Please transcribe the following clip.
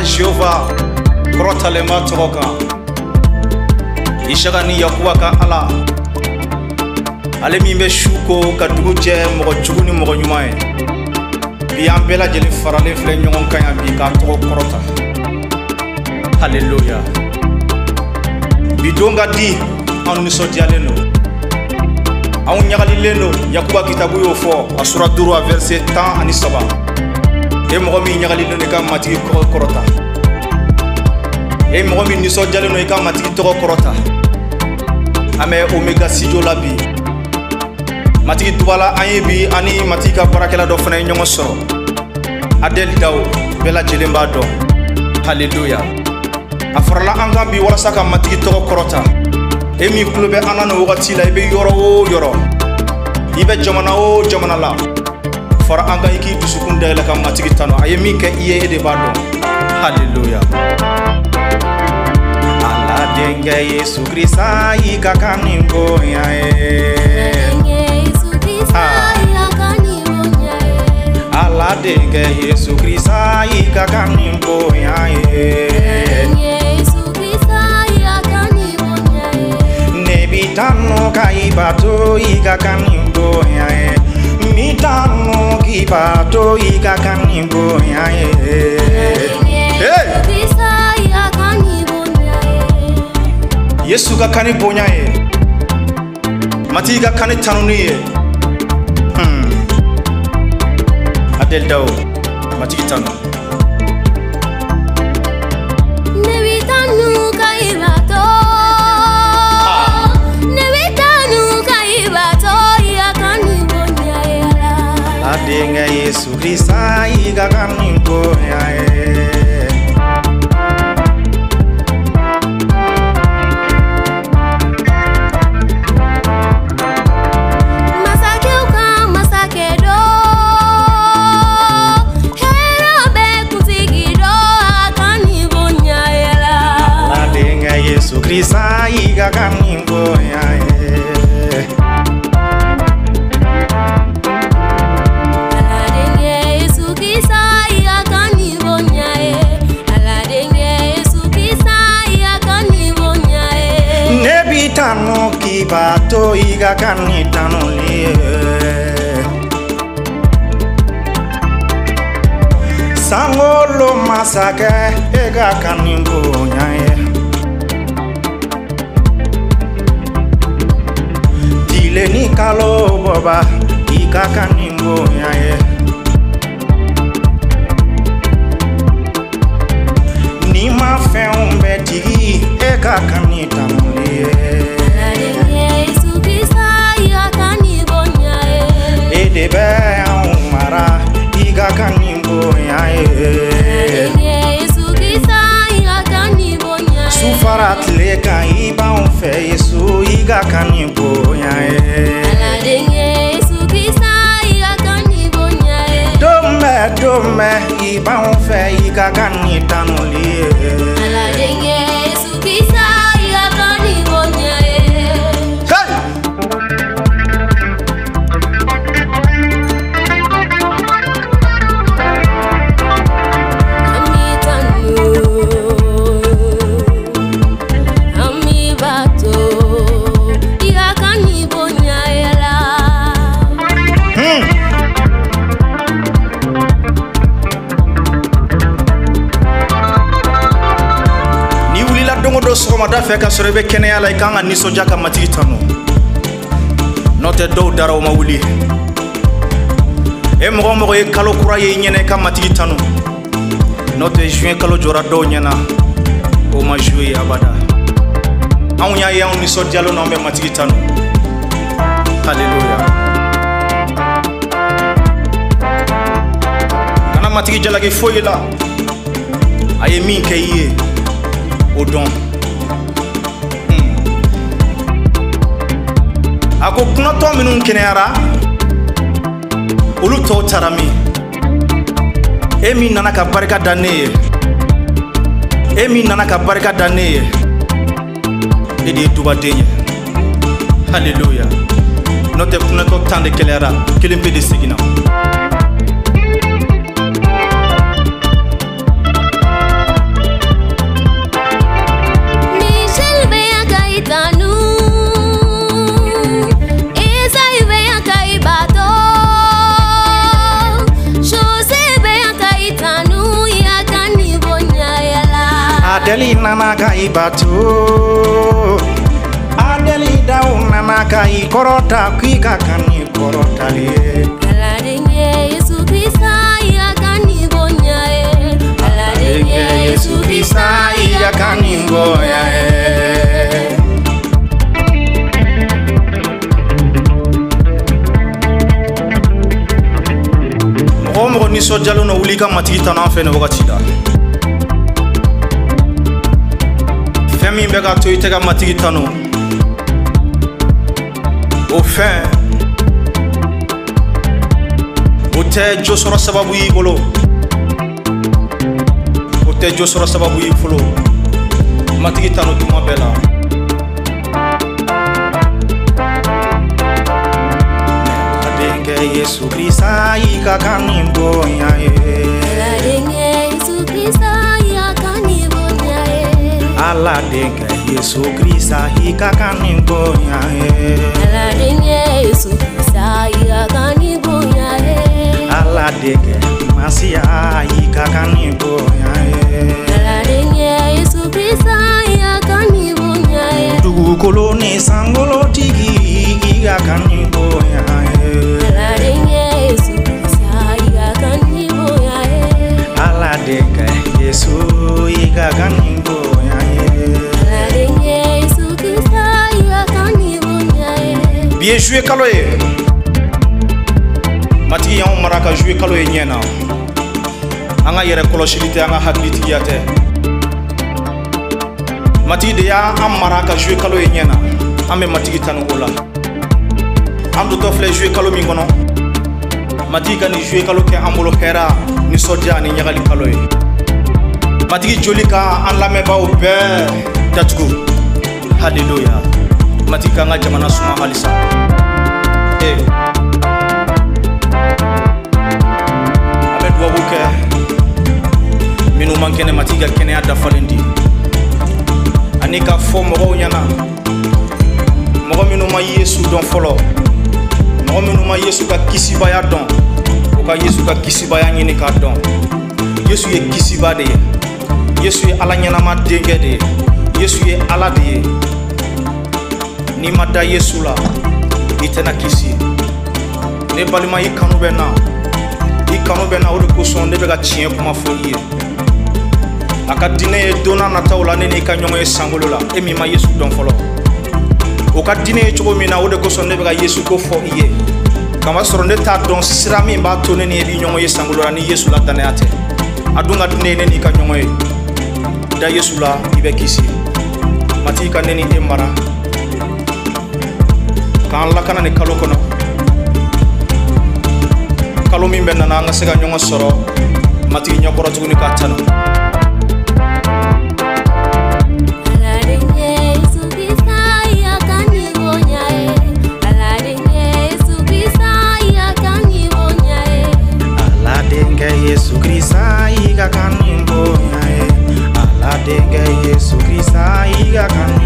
Jehova korotalema toka ishagani yakuwaka ala ale min bɛ shuko ka dugu jɛ mɔgɔ jugu ni mɔgɔ ɲuman ye bi an bɛɛ lajɛlen faralen filɛ ɲɔgɔn kan yan bi k'a tɔgɔ kɔrɔta haleluya bi don ka di an nisɔndiyalen don anw ɲagalilen don Yakuba kitabu y'o fɔ a sura 5 a verset 13 e mɔgɔ min ɲagalilen don i ka matigi kɔrɔta e mɔgɔ min nisɔndiyalen don i ka matigi tɔgɔ kɔrɔta an bɛ Omega studio la bi matigi Dubala an ye bi ani matigi ka baarakɛla dɔ fana ye ɲɔgɔn sɔrɔ Adel Dawo bɛɛ lajɛlen b'a dɔn haleluya a farala an kan bi walasa ka matigi tɔgɔ kɔrɔta e min tulo bɛ an na nin wagati la i bɛ yɔrɔ o yɔrɔ i bɛ jamana o jamana la fara an kan i k'i dusukun dayɛlɛ ka matigi tanu a ye min kɛ i ye e de b'a dɔn haleluya Ala denkɛ Yesu Krista i ka kan ni bonya ye Ala denkɛ Yesu Krista i ka kan ni bonya ye Mitano kaibato ika kanimbo yae Mitano kibato ika kanimbo yae Yesu ka kanimbo yae Mati ka kanitanu niye Adel Dawo Mati kitanu Denga Yesu Krista i ka kan ni bonya ye Masakedo hera be kutigido kan ni bonya ye la denga Yesu Krista i ka kan ni bonya ye Tano kibato iga kanitano liye Sangolo masake ega kanimbo nyaye Dile ni kalo boba iga kanimbo nyaye Ni ma fe umbe digi ega kanitano liye Edebe umara iga kanimbo yae Sufarat leka iba unfe Yesu iga kanimbo yae Dome iba unfe iga kanitano liye Sɔgɔmada fɛ ka sɔrɔ I bɛ kɛnɛya la I kan ka nisɔndiya ka matigi tanu n'o tɛ dɔw dara o ma wuli e mɔgɔ mɔgɔ ye kalo kura ye I ɲɛna I ka matigi tanu n'o tɛ juin kalo jɔra dɔw ɲɛna o ma jouer abada anw y'a ye anw nisɔndiyalen n'anw bɛ matigi tanu haleluya kana matigi jalaki foyi la a ye min kɛ I ye o dɔn a ko kunatɔ minnu kɛnɛyara olu tɔw taara min e min nana ka barika da ne ye e min nana ka barika da ne ye e de ye dubaden ye haleluya n'o tɛ kunatɔ 10 de kɛnɛyara 1 pe de seginna Adeli nanaka ibatu Adeli dau nanaka ikorota Kwika kani korota le Aladenge Yesu Krista ya kani bonya e Aladenge Yesu Krista ya kani bonya e Mɔgɔ ni sojalo no wuli ka matigi tan an fɛ ni wagati la fɛn min bɛ ka to I tɛ ka matigi tanu o fɛn o tɛ jo sɔrɔ sababu y'i bolo o tɛ jo sɔrɔ sababu y'i folo matigi tanu tuma bɛɛ la Yesu Krista ika kani bonya e Aladenge Yesu Krista ya kani bonya e Aladenge Yesu Krista ika kani bonya e Aladenge Yesu Krista ya kani bonya e Aladenge Masia ika kani bonya e Aladenge Yesu Krista ya kani bonya e Dugu koloni sangolo tigi ika kani bonya e Aladenge Yesu ika kani bonya e Aladenge Yesu Krista ya kani bonya e Bien joué kalo ye matigi y'anw mara ka joué kalo ye ɲɛ na an ka yɛrɛ kɔlɔsili tɛ an ka hakilitigiya tɛ matigi de y'an mara ka joué kalo ye ɲɛ na an bɛ matigi tanu o la an dutɔ filɛ joué kalo min kɔnɔ matigi ka ni joué kalo kɛ an bolo hɛra nisɔndiya ani ɲagali kalo ye matigi joli ka an lamɛnbaaw bɛɛ datugu haleluya matigi ka an ka jamana suma halisa an bɛ duwawu kɛ minnu man kɛnɛ matigi ka kɛnɛya dafalen di ani ka fɔ mɔgɔw ɲɛna mɔgɔ minnu ma Yesu dɔn fɔlɔ mɔgɔ minnu ma Yesu ka kisibaya dɔn o ka Yesu ka kisibaya ɲini k'a dɔn Yesu ye kisiba de ye Yesu ye Ala ɲɛnama denkɛ de ye Yesu ye Ala de ye n'i ma da Yesu la I tɛna kisi ne balima I kanu bɛ na o de kosɔn ne bɛ ka tiɲɛ kuma fɔ I ye a ka di ne ye don n'a nataw la ne n'i ka ɲɔgɔn ye sankolo la e min ma Yesu dɔn fɔlɔ o ka di ne ye cogo min na o de kosɔn ne bɛ ka Yesu ko fɔ I ye kama sɔrɔ ne t'a dɔn sira min b'a to ne ni e bi ɲɔgɔn ye sankolo la ni Yesu la danaya tɛ a dun ka di ne ye ne n'i ka ɲɔgɔn ye da Yesu la I bɛ kisi matigi ka ne ni e mara k'an lakana ni kalo kɔnɔ kalo min bɛ nana an ka se ka ɲɔgɔn sɔrɔ matigi ɲɛkɔrɔ tuguni k'a tanu Yesu Krista ika kani bonya e Aladenge Yesu Krista ika kani